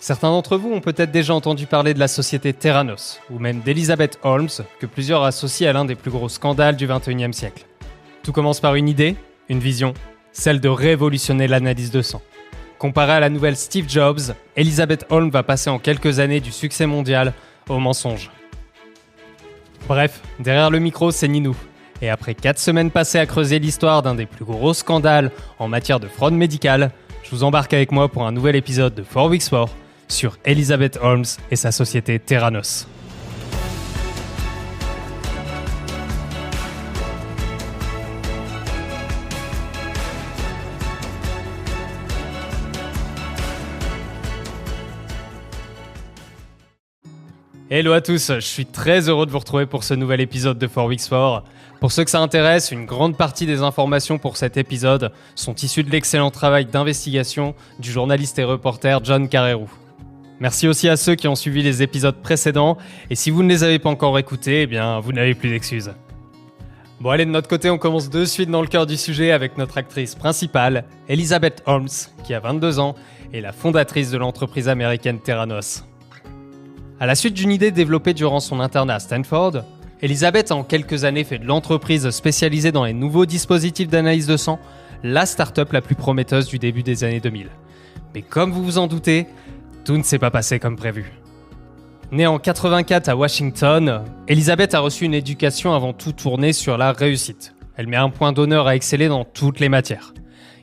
Certains d'entre vous ont peut-être déjà entendu parler de la société Theranos, ou même d'Elizabeth Holmes, que plusieurs associent à l'un des plus gros scandales du XXIe siècle. Tout commence par une idée, une vision, celle de révolutionner l'analyse de sang. Comparée à la nouvelle Steve Jobs, Elizabeth Holmes va passer en quelques années du succès mondial au mensonge. Bref, derrière le micro, c'est Ninou. Et après 4 semaines passées à creuser l'histoire d'un des plus gros scandales en matière de fraude médicale, je vous embarque avec moi pour un nouvel épisode de 4 Weeks 4 sur Elizabeth Holmes et sa société Theranos. Hello à tous, je suis très heureux de vous retrouver pour ce nouvel épisode de 4 Weeks 4. Pour ceux que ça intéresse, une grande partie des informations pour cet épisode sont issues de l'excellent travail d'investigation du journaliste et reporter John Carreyrou. Merci aussi à ceux qui ont suivi les épisodes précédents, et si vous ne les avez pas encore écoutés, eh bien vous n'avez plus d'excuses. Bon allez, de notre côté, on commence de suite dans le cœur du sujet avec notre actrice principale, Elizabeth Holmes, qui a 22 ans, et la fondatrice de l'entreprise américaine Theranos. À la suite d'une idée développée durant son internat à Stanford, Elizabeth a en quelques années fait de l'entreprise spécialisée dans les nouveaux dispositifs d'analyse de sang la start-up la plus prometteuse du début des années 2000. Mais comme vous vous en doutez, tout ne s'est pas passé comme prévu. Née en 84 à Washington, Elizabeth a reçu une éducation avant tout tournée sur la réussite. Elle met un point d'honneur à exceller dans toutes les matières.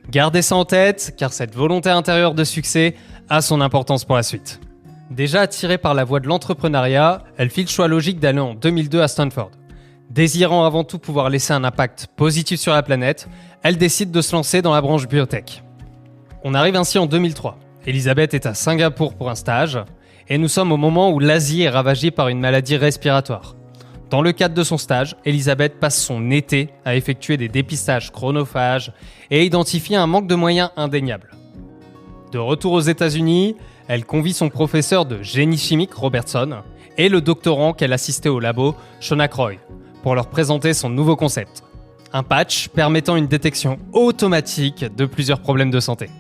Gardez ça en tête, car cette volonté intérieure de succès a son importance pour la suite. Déjà attirée par la voie de l'entrepreneuriat, elle fit le choix logique d'aller en 2002 à Stanford. Désirant avant tout pouvoir laisser un impact positif sur la planète, elle décide de se lancer dans la branche biotech. On arrive ainsi en 2003. Elizabeth est à Singapour pour un stage, et nous sommes au moment où l'Asie est ravagée par une maladie respiratoire. Dans le cadre de son stage, Elizabeth passe son été à effectuer des dépistages chronophages et identifie un manque de moyens indéniable. De retour aux États-Unis, elle convie son professeur de génie chimique, Robertson, et le doctorant qu'elle assistait au labo, Shonak Roy, pour leur présenter son nouveau concept. Un patch permettant une détection automatique de plusieurs problèmes de santé.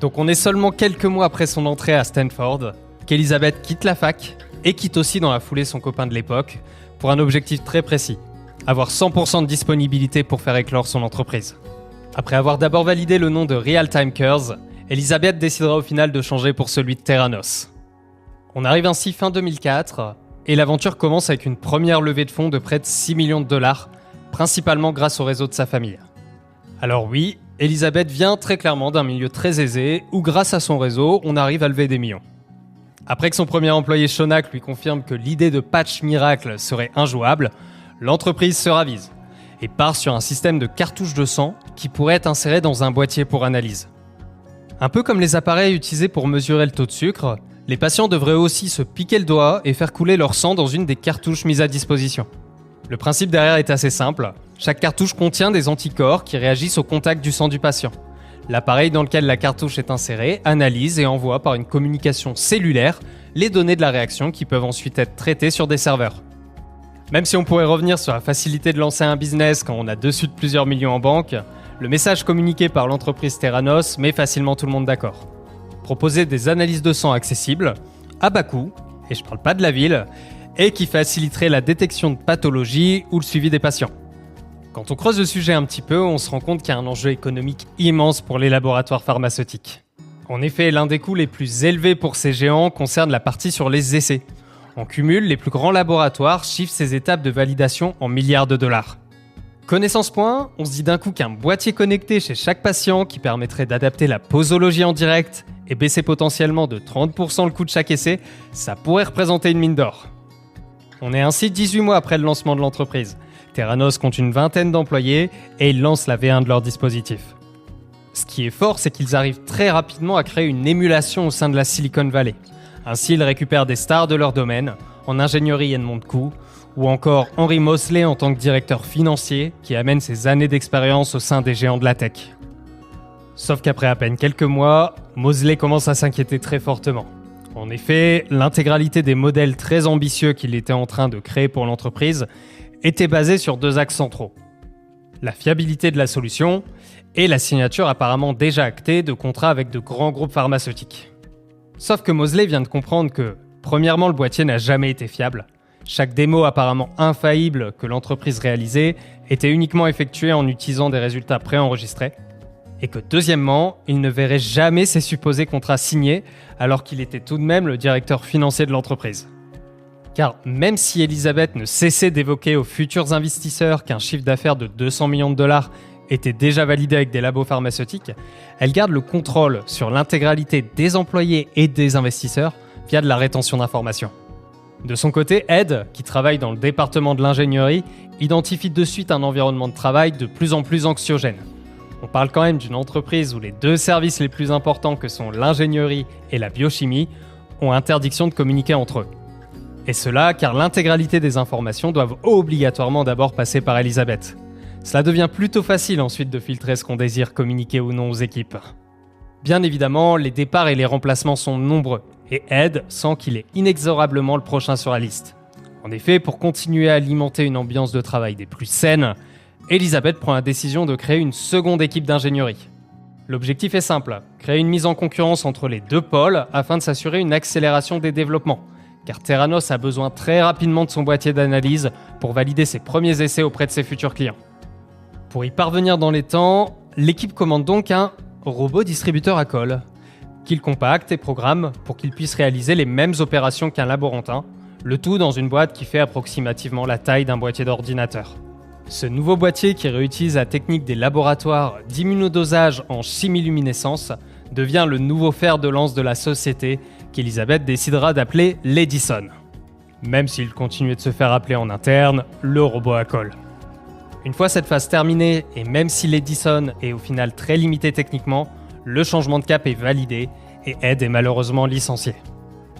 Donc on est seulement quelques mois après son entrée à Stanford qu'Elizabeth quitte la fac et quitte aussi dans la foulée son copain de l'époque pour un objectif très précis, avoir 100% de disponibilité pour faire éclore son entreprise. Après avoir d'abord validé le nom de Real Time Cures, Elizabeth décidera au final de changer pour celui de Theranos. On arrive ainsi fin 2004 et l'aventure commence avec une première levée de fonds de près de 6 millions de dollars, principalement grâce au réseau de sa famille. Alors oui, Elizabeth vient très clairement d'un milieu très aisé où grâce à son réseau, on arrive à lever des millions. Après que son premier employé Shonak lui confirme que l'idée de patch miracle serait injouable, l'entreprise se ravise et part sur un système de cartouches de sang qui pourrait être inséré dans un boîtier pour analyse. Un peu comme les appareils utilisés pour mesurer le taux de sucre, les patients devraient aussi se piquer le doigt et faire couler leur sang dans une des cartouches mises à disposition. Le principe derrière est assez simple. Chaque cartouche contient des anticorps qui réagissent au contact du sang du patient. L'appareil dans lequel la cartouche est insérée analyse et envoie par une communication cellulaire les données de la réaction qui peuvent ensuite être traitées sur des serveurs. Même si on pourrait revenir sur la facilité de lancer un business quand on a de suite plusieurs millions en banque, le message communiqué par l'entreprise Theranos met facilement tout le monde d'accord. Proposer des analyses de sang accessibles, à bas coût, et je parle pas de la ville, et qui faciliterait la détection de pathologies ou le suivi des patients. Quand on creuse le sujet un petit peu, on se rend compte qu'il y a un enjeu économique immense pour les laboratoires pharmaceutiques. En effet, l'un des coûts les plus élevés pour ces géants concerne la partie sur les essais. En cumul, les plus grands laboratoires chiffrent ces étapes de validation en milliards de dollars. Connaissant ce point, on se dit d'un coup qu'un boîtier connecté chez chaque patient qui permettrait d'adapter la posologie en direct et baisser potentiellement de 30% le coût de chaque essai, ça pourrait représenter une mine d'or. On est ainsi 18 mois après le lancement de l'entreprise. Theranos compte une vingtaine d'employés et ils lancent la V1 de leur dispositif. Ce qui est fort, c'est qu'ils arrivent très rapidement à créer une émulation au sein de la Silicon Valley. Ainsi, ils récupèrent des stars de leur domaine, en ingénierie et de monte coût, ou encore Henry Moseley en tant que directeur financier qui amène ses années d'expérience au sein des géants de la tech. Sauf qu'après à peine quelques mois, Moseley commence à s'inquiéter très fortement. En effet, l'intégralité des modèles très ambitieux qu'il était en train de créer pour l'entreprise était basée sur 2 axes centraux. La fiabilité de la solution et la signature apparemment déjà actée de contrats avec de grands groupes pharmaceutiques. Sauf que Mosley vient de comprendre que, premièrement, le boîtier n'a jamais été fiable. Chaque démo apparemment infaillible que l'entreprise réalisait était uniquement effectuée en utilisant des résultats préenregistrés. Et que deuxièmement, il ne verrait jamais ses supposés contrats signés alors qu'il était tout de même le directeur financier de l'entreprise. Car même si Elizabeth ne cessait d'évoquer aux futurs investisseurs qu'un chiffre d'affaires de 200 millions de dollars était déjà validé avec des labos pharmaceutiques, elle garde le contrôle sur l'intégralité des employés et des investisseurs via de la rétention d'informations. De son côté, Ed, qui travaille dans le département de l'ingénierie, identifie de suite un environnement de travail de plus en plus anxiogène. On parle quand même d'une entreprise où les deux services les plus importants que sont l'ingénierie et la biochimie ont interdiction de communiquer entre eux. Et cela car l'intégralité des informations doivent obligatoirement d'abord passer par Elizabeth. Cela devient plutôt facile ensuite de filtrer ce qu'on désire communiquer ou non aux équipes. Bien évidemment, les départs et les remplacements sont nombreux, et Ed sent qu'il est inexorablement le prochain sur la liste. En effet, pour continuer à alimenter une ambiance de travail des plus saines, Elizabeth prend la décision de créer une seconde équipe d'ingénierie. L'objectif est simple, créer une mise en concurrence entre les deux pôles afin de s'assurer une accélération des développements, car Theranos a besoin très rapidement de son boîtier d'analyse pour valider ses premiers essais auprès de ses futurs clients. Pour y parvenir dans les temps, l'équipe commande donc un robot distributeur à colle, qu'il compacte et programme pour qu'il puisse réaliser les mêmes opérations qu'un laborantin, le tout dans une boîte qui fait approximativement la taille d'un boîtier d'ordinateur. Ce nouveau boîtier qui réutilise la technique des laboratoires d'immunodosage en chimiluminescence devient le nouveau fer de lance de la société qu'Elizabeth décidera d'appeler l'Edison. Même s'il continuait de se faire appeler en interne le robot à colle. Une fois cette phase terminée, et même si l'Edison est au final très limité techniquement, le changement de cap est validé et Ed est malheureusement licencié.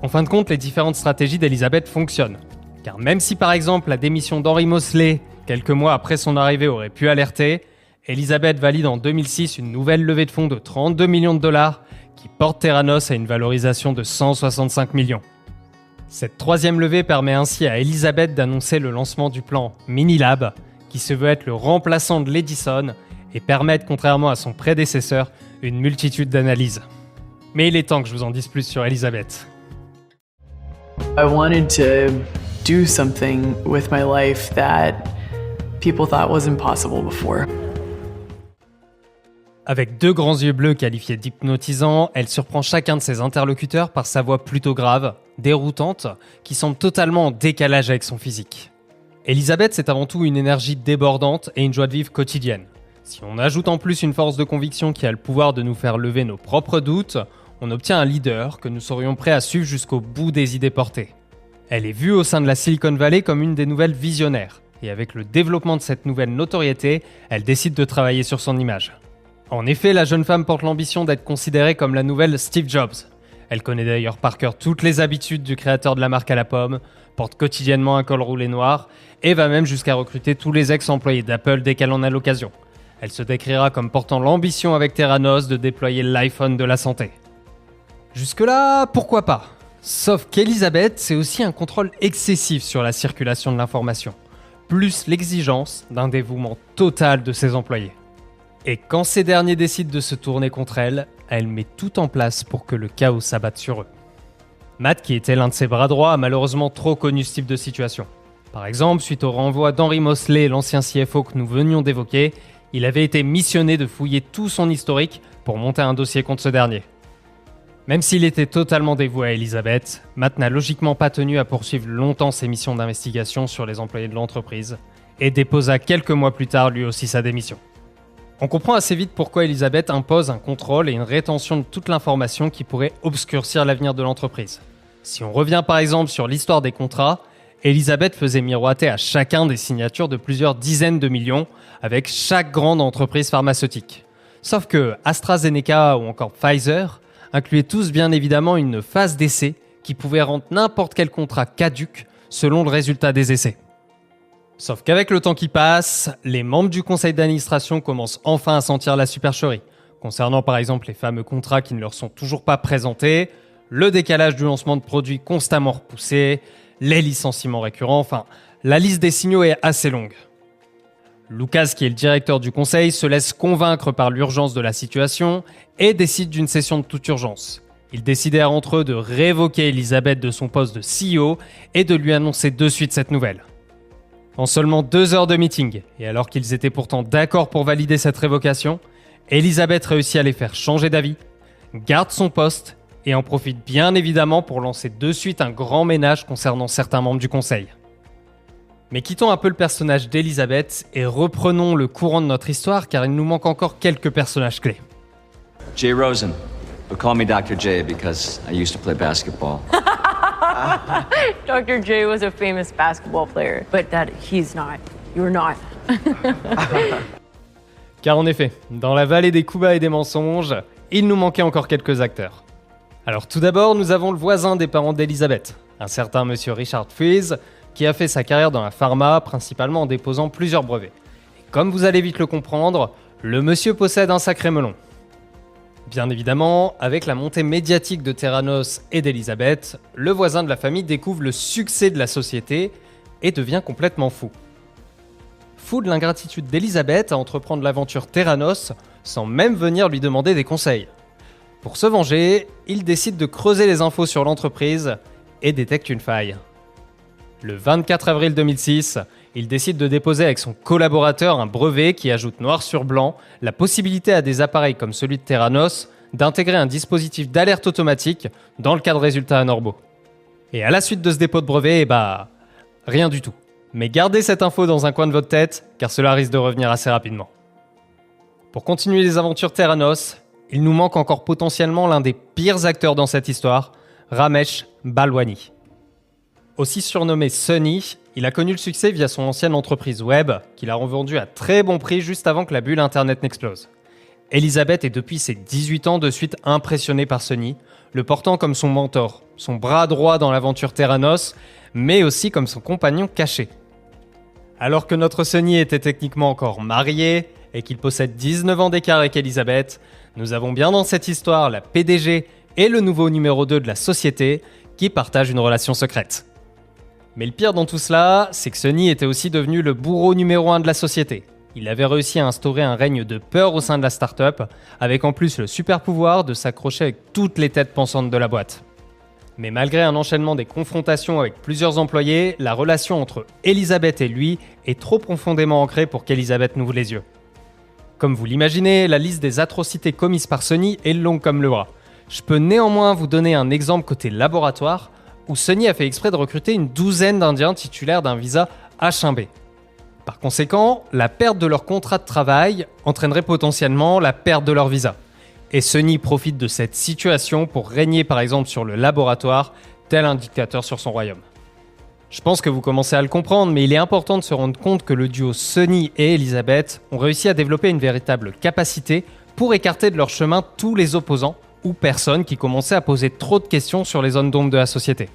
En fin de compte, les différentes stratégies d'Elizabeth fonctionnent. Car même si par exemple la démission d'Henry Mosley, quelques mois après son arrivée, aurait pu alerter, Elizabeth valide en 2006 une nouvelle levée de fonds de 32 millions de dollars qui porte Theranos à une valorisation de 165 millions. Cette troisième levée permet ainsi à Elizabeth d'annoncer le lancement du plan Minilab, qui se veut être le remplaçant de l'Edison et permettre, contrairement à son prédécesseur, une multitude d'analyses. Mais il est temps que je vous en dise plus sur Elizabeth. I wanted to do something with my life that people thought was impossible before. Avec deux grands yeux bleus qualifiés d'hypnotisants, elle surprend chacun de ses interlocuteurs par sa voix plutôt grave, déroutante, qui semble totalement en décalage avec son physique. Elizabeth, c'est avant tout une énergie débordante et une joie de vivre quotidienne. Si on ajoute en plus une force de conviction qui a le pouvoir de nous faire lever nos propres doutes, on obtient un leader que nous serions prêts à suivre jusqu'au bout des idées portées. Elle est vue au sein de la Silicon Valley comme une des nouvelles visionnaires, et avec le développement de cette nouvelle notoriété, elle décide de travailler sur son image. En effet, la jeune femme porte l'ambition d'être considérée comme la nouvelle Steve Jobs. Elle connaît d'ailleurs par cœur toutes les habitudes du créateur de la marque à la pomme, porte quotidiennement un col roulé noir, et va même jusqu'à recruter tous les ex-employés d'Apple dès qu'elle en a l'occasion. Elle se décrira comme portant l'ambition avec Theranos de déployer l'iPhone de la santé. Jusque-là, pourquoi pas ? Sauf qu'Elizabeth, c'est aussi un contrôle excessif sur la circulation de l'information, plus l'exigence d'un dévouement total de ses employés. Et quand ces derniers décident de se tourner contre elle, elle met tout en place pour que le chaos s'abatte sur eux. Matt, qui était l'un de ses bras droits, a malheureusement trop connu ce type de situation. Par exemple, suite au renvoi d'Henry Mosley, l'ancien CFO que nous venions d'évoquer, il avait été missionné de fouiller tout son historique pour monter un dossier contre ce dernier. Même s'il était totalement dévoué à Elizabeth, Matt n'a logiquement pas tenu à poursuivre longtemps ses missions d'investigation sur les employés de l'entreprise et déposa quelques mois plus tard lui aussi sa démission. On comprend assez vite pourquoi Elizabeth impose un contrôle et une rétention de toute l'information qui pourrait obscurcir l'avenir de l'entreprise. Si on revient par exemple sur l'histoire des contrats, Elizabeth faisait miroiter à chacun des signatures de plusieurs dizaines de millions avec chaque grande entreprise pharmaceutique. Sauf que AstraZeneca ou encore Pfizer incluaient tous bien évidemment une phase d'essai qui pouvait rendre n'importe quel contrat caduc selon le résultat des essais. Sauf qu'avec le temps qui passe, les membres du conseil d'administration commencent enfin à sentir la supercherie, concernant par exemple les fameux contrats qui ne leur sont toujours pas présentés, le décalage du lancement de produits constamment repoussé, les licenciements récurrents, enfin, la liste des signaux est assez longue. Lucas, qui est le directeur du conseil, se laisse convaincre par l'urgence de la situation et décide d'une session de toute urgence. Ils décidèrent entre eux de révoquer Elizabeth de son poste de CEO et de lui annoncer de suite cette nouvelle. En seulement 2 heures de meeting, et alors qu'ils étaient pourtant d'accord pour valider cette révocation, Elizabeth réussit à les faire changer d'avis, garde son poste et en profite bien évidemment pour lancer de suite un grand ménage concernant certains membres du conseil. Mais quittons un peu le personnage d'Elizabeth et reprenons le courant de notre histoire car il nous manque encore quelques personnages clés. Jay Rosen. But call me Dr. J because I used to play basketball. Dr. J was a famous basketball player, but that he's not. You're not. Car en effet, dans la vallée des coups bas et des mensonges, il nous manquait encore quelques acteurs. Alors tout d'abord, nous avons le voisin des parents d'Elizabeth, un certain monsieur Richard Fries, qui a fait sa carrière dans la pharma, principalement en déposant plusieurs brevets. Et comme vous allez vite le comprendre, le monsieur possède un sacré melon. Bien évidemment, avec la montée médiatique de Theranos et d'Elizabeth, le voisin de la famille découvre le succès de la société et devient complètement fou. Fou de l'ingratitude d'Elizabeth à entreprendre l'aventure Theranos sans même venir lui demander des conseils. Pour se venger, il décide de creuser les infos sur l'entreprise et détecte une faille. Le 24 avril 2006, il décide de déposer avec son collaborateur un brevet qui ajoute noir sur blanc la possibilité à des appareils comme celui de Theranos d'intégrer un dispositif d'alerte automatique dans le cas de résultats anormaux. Et à la suite de ce dépôt de brevet, rien du tout. Mais gardez cette info dans un coin de votre tête, car cela risque de revenir assez rapidement. Pour continuer les aventures Theranos, il nous manque encore potentiellement l'un des pires acteurs dans cette histoire, Ramesh Balwani. Aussi surnommé Sunny, il a connu le succès via son ancienne entreprise web, qu'il a revendue à très bon prix juste avant que la bulle internet n'explose. Elizabeth est depuis ses 18 ans de suite impressionnée par Sunny, le portant comme son mentor, son bras droit dans l'aventure Theranos, mais aussi comme son compagnon caché. Alors que notre Sunny était techniquement encore marié et qu'il possède 19 ans d'écart avec Elizabeth, nous avons bien dans cette histoire la PDG et le nouveau numéro 2 de la société qui partagent une relation secrète. Mais le pire dans tout cela, c'est que Sunny était aussi devenu le bourreau numéro 1 de la société. Il avait réussi à instaurer un règne de peur au sein de la start-up, avec en plus le super pouvoir de s'accrocher avec toutes les têtes pensantes de la boîte. Mais malgré un enchaînement des confrontations avec plusieurs employés, la relation entre Elizabeth et lui est trop profondément ancrée pour qu'Elizabeth n'ouvre les yeux. Comme vous l'imaginez, la liste des atrocités commises par Sunny est longue comme le bras. Je peux néanmoins vous donner un exemple côté laboratoire, où Sunny a fait exprès de recruter une douzaine d'Indiens titulaires d'un visa H1B. Par conséquent, la perte de leur contrat de travail entraînerait potentiellement la perte de leur visa. Et Sunny profite de cette situation pour régner par exemple sur le laboratoire, tel un dictateur sur son royaume. Je pense que vous commencez à le comprendre, mais il est important de se rendre compte que le duo Sunny et Elizabeth ont réussi à développer une véritable capacité pour écarter de leur chemin tous les opposants ou personnes qui commençaient à poser trop de questions sur les zones d'ombre de la société.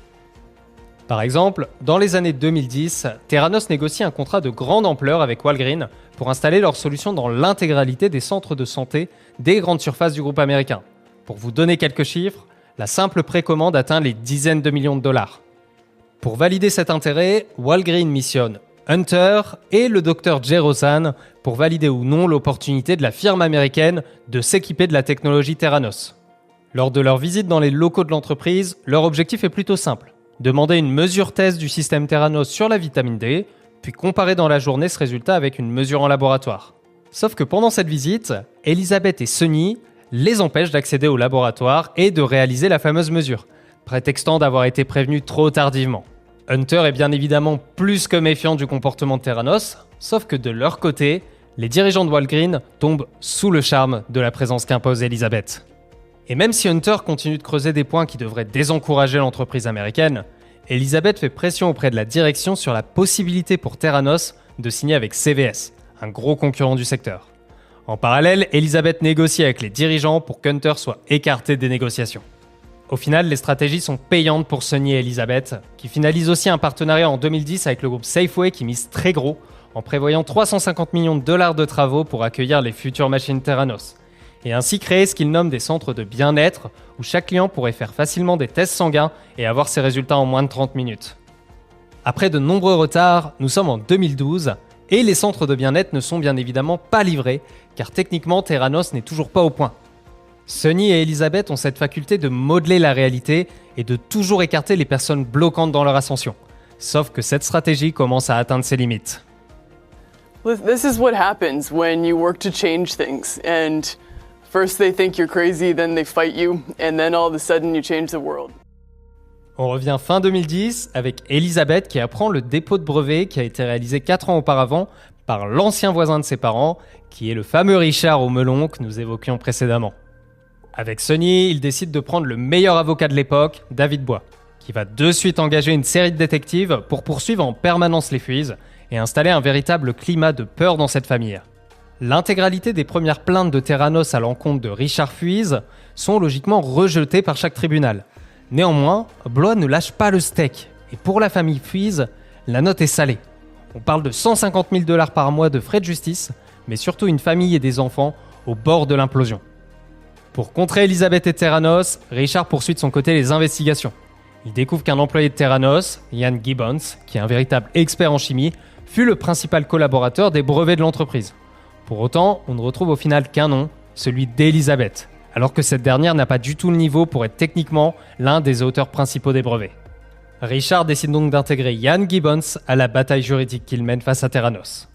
Par exemple, dans les années 2010, Theranos négocie un contrat de grande ampleur avec Walgreens pour installer leur solution dans l'intégralité des centres de santé des grandes surfaces du groupe américain. Pour vous donner quelques chiffres, la simple précommande atteint les dizaines de millions de dollars. Pour valider cet intérêt, Walgreens missionne Hunter et le Dr Jay Rosen pour valider ou non l'opportunité de la firme américaine de s'équiper de la technologie Theranos. Lors de leur visite dans les locaux de l'entreprise, leur objectif est plutôt simple. Demander une mesure test du système Theranos sur la vitamine D, puis comparer dans la journée ce résultat avec une mesure en laboratoire. Sauf que pendant cette visite, Elizabeth et Sunny les empêchent d'accéder au laboratoire et de réaliser la fameuse mesure, prétextant d'avoir été prévenus trop tardivement. Hunter est bien évidemment plus que méfiant du comportement de Theranos, sauf que de leur côté, les dirigeants de Walgreens tombent sous le charme de la présence qu'impose Elizabeth. Et même si Hunter continue de creuser des points qui devraient désencourager l'entreprise américaine, Elizabeth fait pression auprès de la direction sur la possibilité pour Theranos de signer avec CVS, un gros concurrent du secteur. En parallèle, Elizabeth négocie avec les dirigeants pour qu'Hunter soit écarté des négociations. Au final, les stratégies sont payantes pour Sunny et Elizabeth, qui finalisent aussi un partenariat en 2010 avec le groupe Safeway qui mise très gros, en prévoyant 350 millions de dollars de travaux pour accueillir les futures machines Theranos, et ainsi créer ce qu'ils nomment des centres de bien-être où chaque client pourrait faire facilement des tests sanguins et avoir ses résultats en moins de 30 minutes. Après de nombreux retards, nous sommes en 2012 et les centres de bien-être ne sont bien évidemment pas livrés car techniquement Theranos n'est toujours pas au point. Sonny et Elizabeth ont cette faculté de modeler la réalité et de toujours écarter les personnes bloquantes dans leur ascension. Sauf que cette stratégie commence à atteindre ses limites. This is what happens when you work to change things. And first they think you're crazy, then they fight you, and then all of a sudden you change the world. On revient fin 2010 avec Elizabeth qui apprend le dépôt de brevet qui a été réalisé 4 ans auparavant par l'ancien voisin de ses parents, qui est le fameux Richard au melon que nous évoquions précédemment. Avec Sonny, il décide de prendre le meilleur avocat de l'époque, David Bois, qui va de suite engager une série de détectives pour poursuivre en permanence les Freeze et installer un véritable climat de peur dans cette famille. L'intégralité des premières plaintes de Theranos à l'encontre de Richard Freeze sont logiquement rejetées par chaque tribunal. Néanmoins, Blois ne lâche pas le steak, et pour la famille Freeze, la note est salée. On parle de 150 000 $ par mois de frais de justice, mais surtout une famille et des enfants au bord de l'implosion. Pour contrer Elizabeth et Theranos, Richard poursuit de son côté les investigations. Il découvre qu'un employé de Theranos, Ian Gibbons, qui est un véritable expert en chimie, fut le principal collaborateur des brevets de l'entreprise. Pour autant, on ne retrouve au final qu'un nom, celui d'Elizabeth, alors que cette dernière n'a pas du tout le niveau pour être techniquement l'un des auteurs principaux des brevets. Richard décide donc d'intégrer Ian Gibbons à la bataille juridique qu'il mène face à Theranos.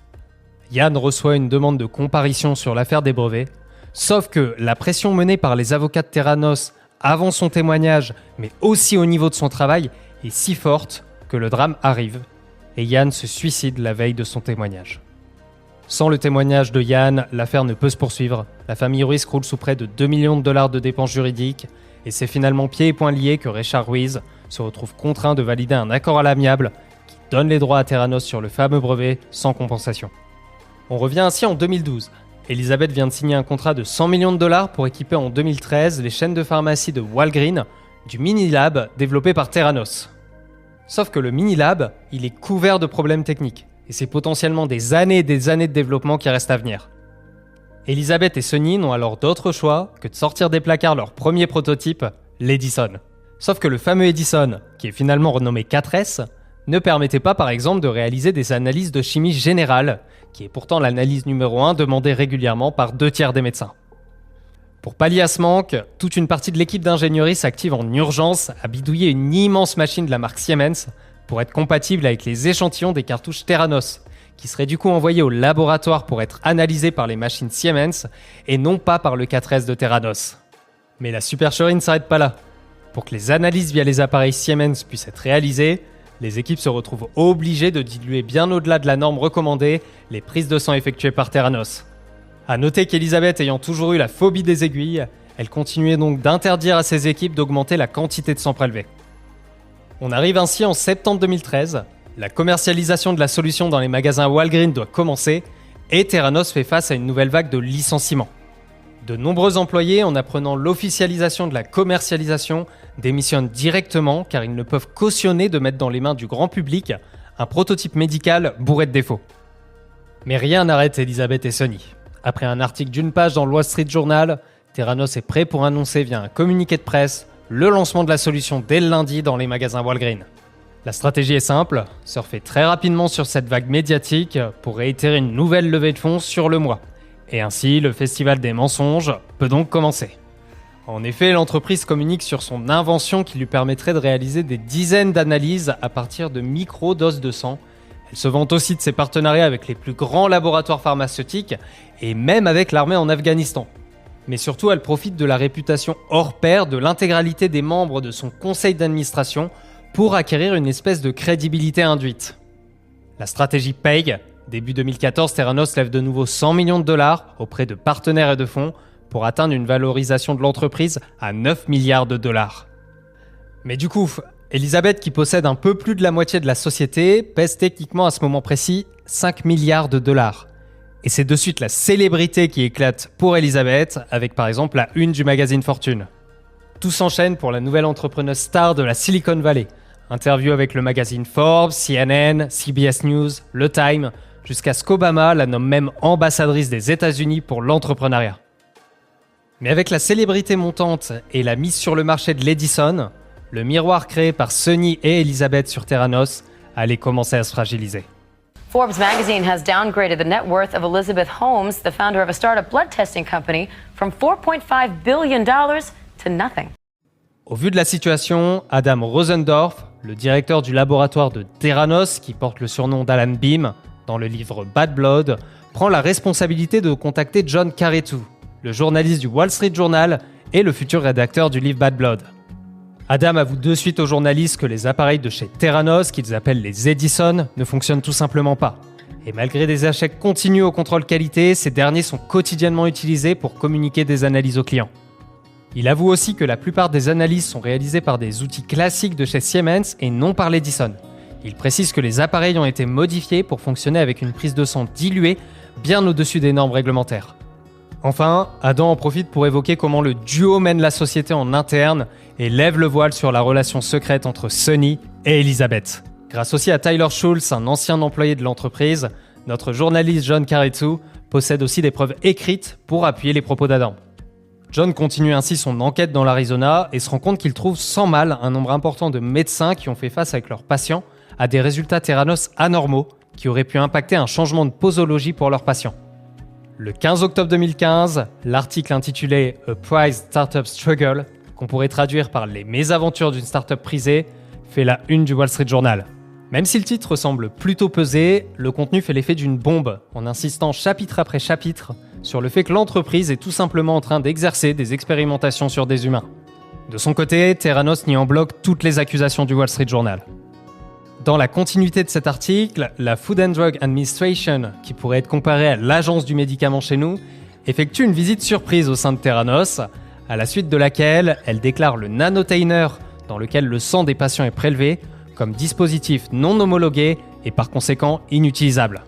Ian reçoit une demande de comparution sur l'affaire des brevets, sauf que la pression menée par les avocats de Theranos avant son témoignage, mais aussi au niveau de son travail, est si forte que le drame arrive et Ian se suicide la veille de son témoignage. Sans le témoignage de Ian, l'affaire ne peut se poursuivre. La famille Ruiz croule sous près de 2 millions de $ de dépenses juridiques et c'est finalement pieds et poings liés que Richard Ruiz se retrouve contraint de valider un accord à l'amiable qui donne les droits à Theranos sur le fameux brevet sans compensation. On revient ainsi en 2012. Elizabeth vient de signer un contrat de 100 millions de $ pour équiper en 2013 les chaînes de pharmacie de Walgreens du Minilab développé par Theranos. Sauf que le Minilab, il est couvert de problèmes techniques et c'est potentiellement des années et des années de développement qui restent à venir. Elizabeth et Sonny n'ont alors d'autre choix que de sortir des placards leur premier prototype, l'Edison. Sauf que le fameux Edison, qui est finalement renommé 4S, ne permettait pas par exemple de réaliser des analyses de chimie générale, qui est pourtant l'analyse numéro 1 demandée régulièrement par 2/3 des médecins. Pour pallier à ce manque, toute une partie de l'équipe d'ingénierie s'active en urgence à bidouiller une immense machine de la marque Siemens pour être compatible avec les échantillons des cartouches Theranos, qui seraient du coup envoyés au laboratoire pour être analysés par les machines Siemens et non pas par le 4S de Theranos. Mais la supercherie ne s'arrête pas là. Pour que les analyses via les appareils Siemens puissent être réalisées, les équipes se retrouvent obligées de diluer bien au-delà de la norme recommandée les prises de sang effectuées par Theranos. A noter qu'Elizabeth ayant toujours eu la phobie des aiguilles, elle continuait donc d'interdire à ses équipes d'augmenter la quantité de sang prélevé. On arrive ainsi en septembre 2013, la commercialisation de la solution dans les magasins Walgreens doit commencer et Theranos fait face à une nouvelle vague de licenciements. De nombreux employés, en apprenant l'officialisation de la commercialisation, démissionnent directement car ils ne peuvent cautionner de mettre dans les mains du grand public un prototype médical bourré de défauts. Mais rien n'arrête Elizabeth et Sonny. Après un article d'une page dans le Wall Street Journal, Theranos est prêt pour annoncer via un communiqué de presse le lancement de la solution dès le lundi dans les magasins Walgreens. La stratégie est simple, surfer très rapidement sur cette vague médiatique pour réitérer une nouvelle levée de fonds sur le mois. Et ainsi, le festival des mensonges peut donc commencer. En effet, l'entreprise communique sur son invention qui lui permettrait de réaliser des dizaines d'analyses à partir de micro-doses de sang. Elle se vante aussi de ses partenariats avec les plus grands laboratoires pharmaceutiques et même avec l'armée en Afghanistan. Mais surtout, elle profite de la réputation hors pair de l'intégralité des membres de son conseil d'administration pour acquérir une espèce de crédibilité induite. La stratégie paye. Début 2014, Theranos lève de nouveau 100 millions de $ auprès de partenaires et de fonds pour atteindre une valorisation de l'entreprise à 9 milliards de $. Mais du coup, Elizabeth, qui possède un peu plus de la moitié de la société, pèse techniquement à ce moment précis 5 milliards de $. Et c'est de suite la célébrité qui éclate pour Elizabeth, avec par exemple la une du magazine Fortune. Tout s'enchaîne pour la nouvelle entrepreneuse star de la Silicon Valley. Interview avec le magazine Forbes, CNN, CBS News, Le Time, jusqu'à ce qu'Obama la nomme même ambassadrice des États-Unis pour l'entrepreneuriat. Mais avec la célébrité montante et la mise sur le marché de l'Edison, le miroir créé par Sonny et Elizabeth sur Theranos allait commencer à se fragiliser. Forbes magazine has downgraded the net worth of Elizabeth Holmes, the founder of a startup blood testing company, from $4.5 billion to nothing. Au vu de la situation, Adam Rosendorf, le directeur du laboratoire de Theranos, qui porte le surnom d'Alan Beam dans le livre Bad Blood, prend la responsabilité de contacter John Carretou, le journaliste du Wall Street Journal et le futur rédacteur du livre Bad Blood. Adam avoue de suite aux journalistes que les appareils de chez Theranos, qu'ils appellent les Edison, ne fonctionnent tout simplement pas. Et malgré des échecs continus au contrôle qualité, ces derniers sont quotidiennement utilisés pour communiquer des analyses aux clients. Il avoue aussi que la plupart des analyses sont réalisées par des outils classiques de chez Siemens et non par l'Edison. Il précise que les appareils ont été modifiés pour fonctionner avec une prise de sang diluée, bien au-dessus des normes réglementaires. Enfin, Adam en profite pour évoquer comment le duo mène la société en interne et lève le voile sur la relation secrète entre Sonny et Elizabeth. Grâce aussi à Tyler Schultz, un ancien employé de l'entreprise, notre journaliste John Carretou possède aussi des preuves écrites pour appuyer les propos d'Adam. John continue ainsi son enquête dans l'Arizona et se rend compte qu'il trouve sans mal un nombre important de médecins qui ont fait face avec leurs patients à des résultats Theranos anormaux qui auraient pu impacter un changement de posologie pour leurs patients. Le 15 octobre 2015, l'article intitulé « A Prized Startup Struggle », qu'on pourrait traduire par « Les mésaventures d'une startup prisée », fait la une du Wall Street Journal. Même si le titre semble plutôt pesé, le contenu fait l'effet d'une bombe, en insistant chapitre après chapitre sur le fait que l'entreprise est tout simplement en train d'exercer des expérimentations sur des humains. De son côté, Theranos nie en bloc toutes les accusations du Wall Street Journal. Dans la continuité de cet article, la Food and Drug Administration, qui pourrait être comparée à l'agence du médicament chez nous, effectue une visite surprise au sein de Theranos, à la suite de laquelle elle déclare le nanotainer dans lequel le sang des patients est prélevé comme dispositif non homologué et par conséquent inutilisable.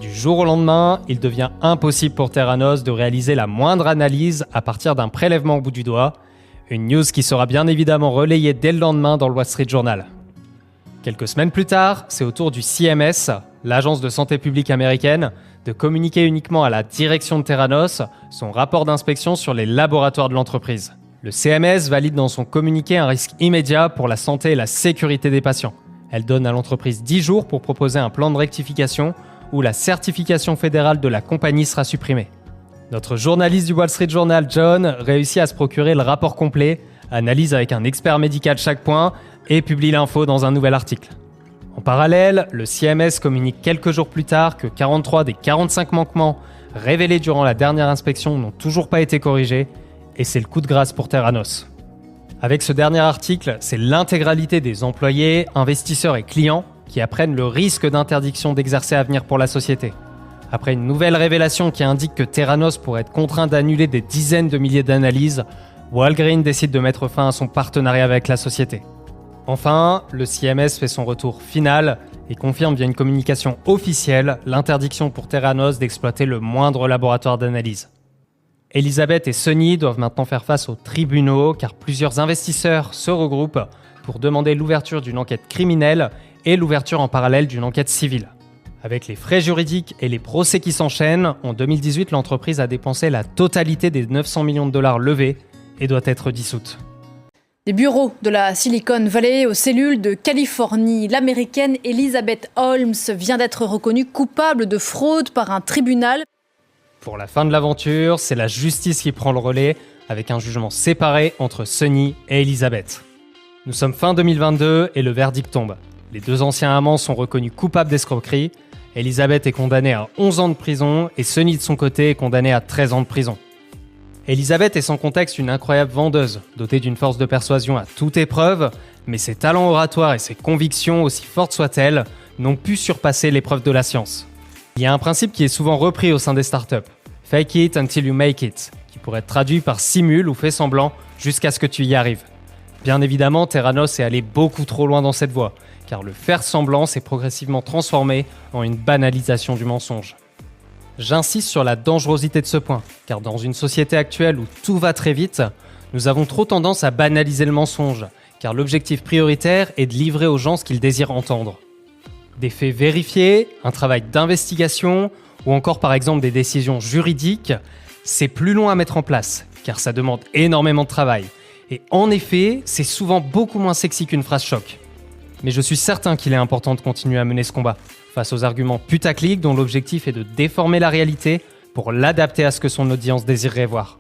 Du jour au lendemain, il devient impossible pour Theranos de réaliser la moindre analyse à partir d'un prélèvement au bout du doigt, une news qui sera bien évidemment relayée dès le lendemain dans le Wall Street Journal. Quelques semaines plus tard, c'est au tour du CMS, l'agence de santé publique américaine, de communiquer uniquement à la direction de Theranos son rapport d'inspection sur les laboratoires de l'entreprise. Le CMS valide dans son communiqué un risque immédiat pour la santé et la sécurité des patients. Elle donne à l'entreprise 10 jours pour proposer un plan de rectification où la certification fédérale de la compagnie sera supprimée. Notre journaliste du Wall Street Journal, John, réussit à se procurer le rapport complet, analyse avec un expert médical chaque point et publie l'info dans un nouvel article. En parallèle, le CMS communique quelques jours plus tard que 43 des 45 manquements révélés durant la dernière inspection n'ont toujours pas été corrigés, et c'est le coup de grâce pour Theranos. Avec ce dernier article, c'est l'intégralité des employés, investisseurs et clients qui apprennent le risque d'interdiction d'exercer à venir pour la société. Après une nouvelle révélation qui indique que Theranos pourrait être contraint d'annuler des dizaines de milliers d'analyses, Walgreens décide de mettre fin à son partenariat avec la société. Enfin, le CMS fait son retour final et confirme via une communication officielle l'interdiction pour Theranos d'exploiter le moindre laboratoire d'analyse. Elizabeth et Sonny doivent maintenant faire face aux tribunaux car plusieurs investisseurs se regroupent pour demander l'ouverture d'une enquête criminelle et l'ouverture en parallèle d'une enquête civile. Avec les frais juridiques et les procès qui s'enchaînent, en 2018, l'entreprise a dépensé la totalité des 900 millions de dollars levés et doit être dissoute. Des bureaux de la Silicon Valley aux cellules de Californie, l'américaine Elizabeth Holmes vient d'être reconnue coupable de fraude par un tribunal. Pour la fin de l'aventure, c'est la justice qui prend le relais avec un jugement séparé entre Sonny et Elizabeth. Nous sommes fin 2022 et le verdict tombe. Les deux anciens amants sont reconnus coupables d'escroquerie. Elizabeth est condamnée à 11 ans de prison et Sonny de son côté est condamné à 13 ans de prison. Elizabeth est sans contexte une incroyable vendeuse, dotée d'une force de persuasion à toute épreuve, mais ses talents oratoires et ses convictions, aussi fortes soient-elles, n'ont pu surpasser l'épreuve de la science. Il y a un principe qui est souvent repris au sein des startups, « fake it until you make it », qui pourrait être traduit par « simule ou fais semblant jusqu'à ce que tu y arrives ». Bien évidemment, Theranos est allé beaucoup trop loin dans cette voie, car le faire semblant s'est progressivement transformé en une banalisation du mensonge. J'insiste sur la dangerosité de ce point, car dans une société actuelle où tout va très vite, nous avons trop tendance à banaliser le mensonge, car l'objectif prioritaire est de livrer aux gens ce qu'ils désirent entendre. Des faits vérifiés, un travail d'investigation, ou encore par exemple des décisions juridiques, c'est plus long à mettre en place, car ça demande énormément de travail. Et en effet, c'est souvent beaucoup moins sexy qu'une phrase choc. mais je suis certain qu'il est important de continuer à mener ce combat, face aux arguments putaclic dont l'objectif est de déformer la réalité pour l'adapter à ce que son audience désirerait voir.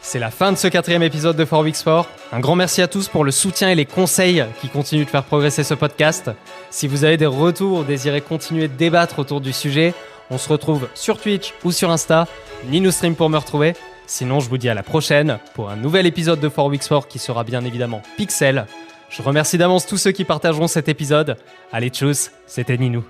C'est la fin de ce 4e épisode de 4 Weeks 4. Un grand merci à tous pour le soutien et les conseils qui continuent de faire progresser ce podcast. Si vous avez des retours ou désirez continuer de débattre autour du sujet, on se retrouve sur Twitch ou sur Insta. Ninustream pour me retrouver. Sinon, je vous dis à la prochaine pour un nouvel épisode de 4 Weeks 4 qui sera bien évidemment Pixel. Je remercie d'avance tous ceux qui partageront cet épisode. Allez, tchuss, c'était Ninou.